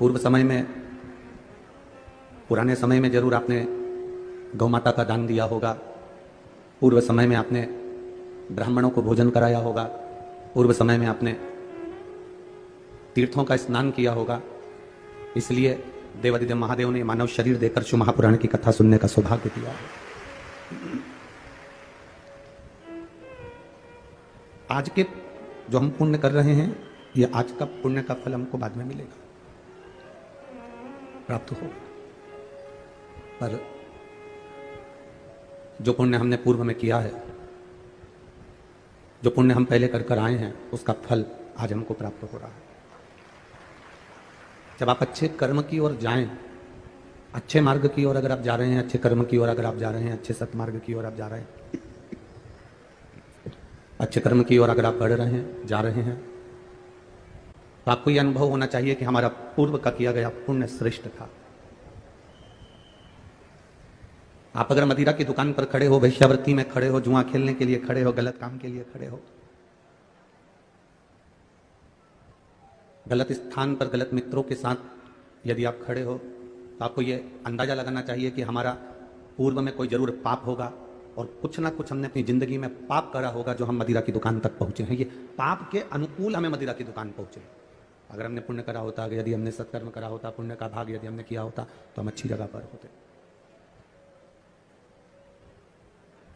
पूर्व समय में, पुराने समय में जरूर आपने गौ माता का दान दिया होगा। पूर्व समय में आपने ब्राह्मणों को भोजन कराया होगा। पूर्व समय में आपने तीर्थों का स्नान किया होगा। इसलिए देवादिदेव महादेव ने मानव शरीर देकर शिव महापुराण की कथा सुनने का सौभाग्य दिया है। आज के जो हम पुण्य कर रहे हैं, ये आज का पुण्य का फल हमको बाद में मिलेगा, प्राप्त होगा। पर जो पुण्य हमने पूर्व में किया है, जो पुण्य हम पहले कर कर आए हैं, उसका फल आज हमको प्राप्त हो रहा है। जब आप अच्छे कर्म की ओर जाएं, अच्छे मार्ग की ओर अगर आप जा रहे हैं, अच्छे कर्म की ओर अगर आप जा रहे हैं, अच्छे सत्मार्ग की ओर आप जा रहे हैं, अच्छे कर्म की ओर अगर आप बढ़ रहे हैं, जा रहे हैं, तो आपको यह अनुभव होना चाहिए कि हमारा पूर्व का किया गया पुण्य श्रेष्ठ था। आप अगर मदिरा की दुकान पर खड़े हो, वैश्यावृत्ति में खड़े हो, जुआ खेलने के लिए खड़े हो, गलत काम के लिए खड़े हो, गलत स्थान पर गलत मित्रों के साथ यदि आप खड़े हो, तो आपको यह अंदाजा लगाना चाहिए कि हमारा पूर्व में कोई जरूर पाप होगा और कुछ ना कुछ हमने अपनी जिंदगी में पाप करा होगा जो हम मदिरा की दुकान तक पहुंचे हैं। ये पाप के अनुकूल हमें मदिरा की दुकान पहुंचे। अगर हमने पुण्य करा होता, यदि हमने सत्कर्म करा होता, पुण्य का भाग यदि हमने किया होता, तो हम अच्छी जगह पर होते।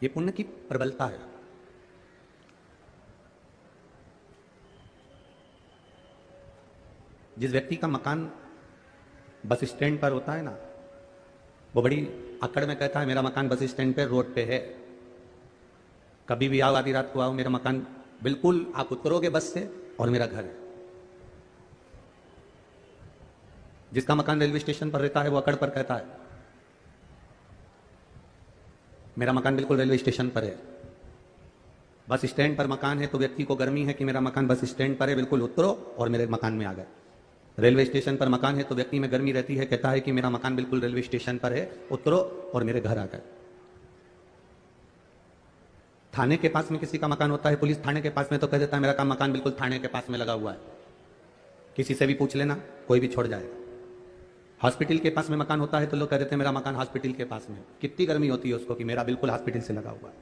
ये पुण्य की प्रबलता है। जिस व्यक्ति का मकान बस स्टैंड पर होता है ना, वो बड़ी अकड़ में कहता है मेरा मकान बस स्टैंड पे, रोड पे है। कभी भी आओ, आधी रात को आओ, मेरा मकान बिल्कुल, आप उतरोगे बस से और मेरा घर है। जिसका मकान रेलवे स्टेशन पर रहता है, वो अकड़ पर कहता है मेरा मकान बिल्कुल रेलवे स्टेशन पर है। बस स्टैंड पर मकान है तो व्यक्ति को गर्मी है कि मेरा मकान बस स्टैंड पर है, बिल्कुल उतरो और मेरे मकान में आ गए। रेलवे स्टेशन पर मकान है तो व्यक्ति में गर्मी रहती है, कहता है कि मेरा मकान बिल्कुल रेलवे स्टेशन पर है, उतरो और मेरे घर आ गए। थाने के पास में किसी का मकान होता है, पुलिस थाने के पास में, तो कह देता है मेरा मकान बिल्कुल थाने के पास में लगा हुआ है, किसी से भी पूछ लेना, कोई भी छोड़ जाएगा। हॉस्पिटल के पास में मकान होता है तो लोग कह देते हैं मेरा मकान हॉस्पिटल के पास में। कितनी गर्मी होती है उसको कि मेरा बिल्कुल हॉस्पिटल से लगा हुआ है।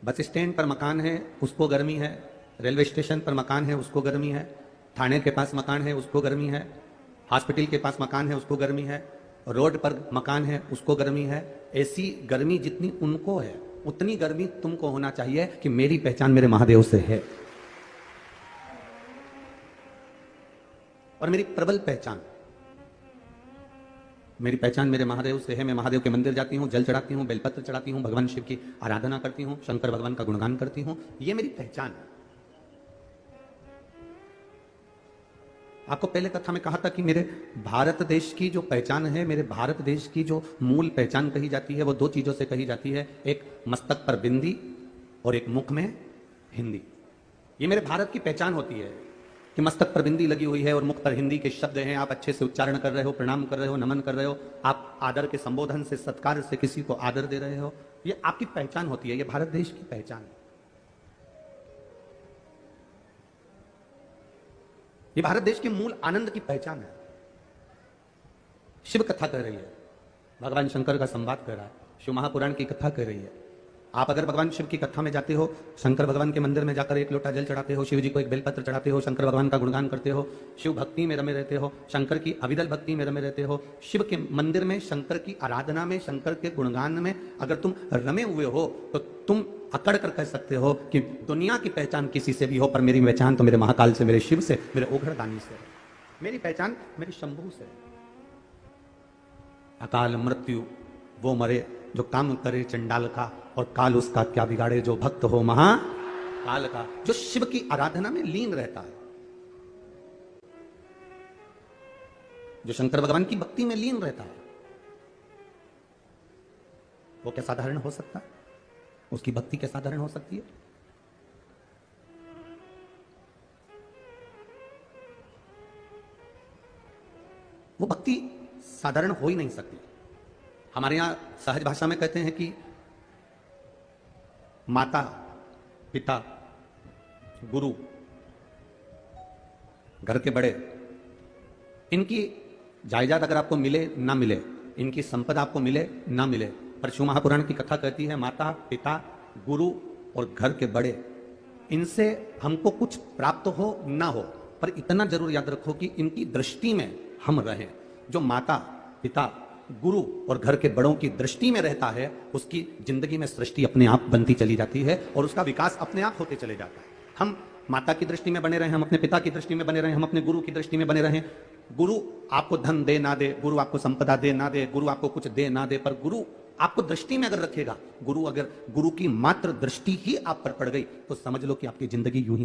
बस स्टैंड पर मकान है, उसको गर्मी है। रेलवे स्टेशन पर मकान है, उसको गर्मी है। थाने के पास मकान है, उसको गर्मी है। हॉस्पिटल के पास मकान है, उसको गर्मी है। रोड पर मकान है, उसको गर्मी है। ऐसी गर्मी जितनी उनको है, उतनी गर्मी तुमको होना चाहिए कि मेरी पहचान मेरे महादेव से है। और मेरी प्रबल पहचान, मेरी पहचान मेरे महादेव से है। मैं महादेव के मंदिर जाती हूँ, जल चढ़ाती हूँ, बेलपत्र चढ़ाती हूँ, भगवान शिव की आराधना करती हूँ, शंकर भगवान का गुणगान करती हूँ। ये मेरी पहचान है। आपको पहले कथा में कहा था कि मेरे भारत देश की जो पहचान है, मेरे भारत देश की जो मूल पहचान कही जाती है, वो दो चीजों से कही जाती है। एक मस्तक पर बिंदी और एक मुख में हिंदी। ये मेरे भारत की पहचान होती है कि मस्तक पर बिंदी लगी हुई है और मुख पर हिंदी के शब्द हैं। आप अच्छे से उच्चारण कर रहे हो, प्रणाम कर रहे हो, नमन कर रहे हो, आप आदर के संबोधन से, सत्कार से किसी को आदर दे रहे हो। ये आपकी पहचान होती है, ये भारत देश की पहचान है। ये भारत देश के मूल आनंद की पहचान है। शिव कथा कह रही है, भगवान शंकर का संवाद कर रहा है, शिव महापुराण की कथा कह रही है। आप अगर भगवान शिव की कथा में जाते हो, शंकर भगवान के मंदिर में जाकर एक लोटा जल चढ़ाते हो, शिव जी को एक बेलपत्र चढ़ाते हो, शंकर भगवान का गुणगान करते हो, शिव भक्ति में रमे रहते हो, शंकर की अविरल भक्ति में रमे रहते हो, शिव के मंदिर में, शंकर की आराधना में, शंकर के गुणगान में अगर तुम रमे हुए हो, तो तुम अकड़ कर कह सकते हो कि दुनिया की पहचान किसी से भी हो, पर मेरी पहचान तो मेरे महाकाल से, मेरे शिव से, मेरे ओघड़दानी से। मेरी पहचान मेरे शंभू से। अकाल मृत्यु वो मरे जो काम करे चंडाल का, और काल उसका क्या बिगाड़े जो भक्त हो महाकाल का। जो शिव की आराधना में लीन रहता है, जो शंकर भगवान की भक्ति में लीन रहता है, वो क्या साधारण हो सकता है? उसकी भक्ति क्या साधारण हो सकती है? वो भक्ति साधारण हो ही नहीं सकती। हमारे यहां सहज भाषा में कहते हैं कि माता, पिता, गुरु, घर के बड़े, इनकी जायदाद अगर आपको मिले ना मिले, इनकी संपदा आपको मिले ना मिले, पर शिव महापुराण की कथा कहती है माता पिता गुरु और घर के बड़े, इनसे हमको कुछ प्राप्त हो ना हो, पर इतना जरूर याद रखो कि इनकी दृष्टि में हम रहें। जो माता पिता गुरु और घर के बड़ों की दृष्टि में रहता है, उसकी जिंदगी में सृष्टि अपने आप बनती चली जाती है और उसका विकास अपने आप होते चले जाता है। हम माता की दृष्टि में बने रहें, हम अपने पिता की दृष्टि में बने रहें, हम अपने गुरु की दृष्टि में बने रहें। गुरु आपको धन दे ना दे, गुरु आपको संपदा दे ना दे, गुरु आपको कुछ दे ना दे, पर गुरु आपको दृष्टि में अगर रखेगा, गुरु की मात्र दृष्टि ही आप पर पड़ गई, तो समझ लो कि आपकी जिंदगी यूं ही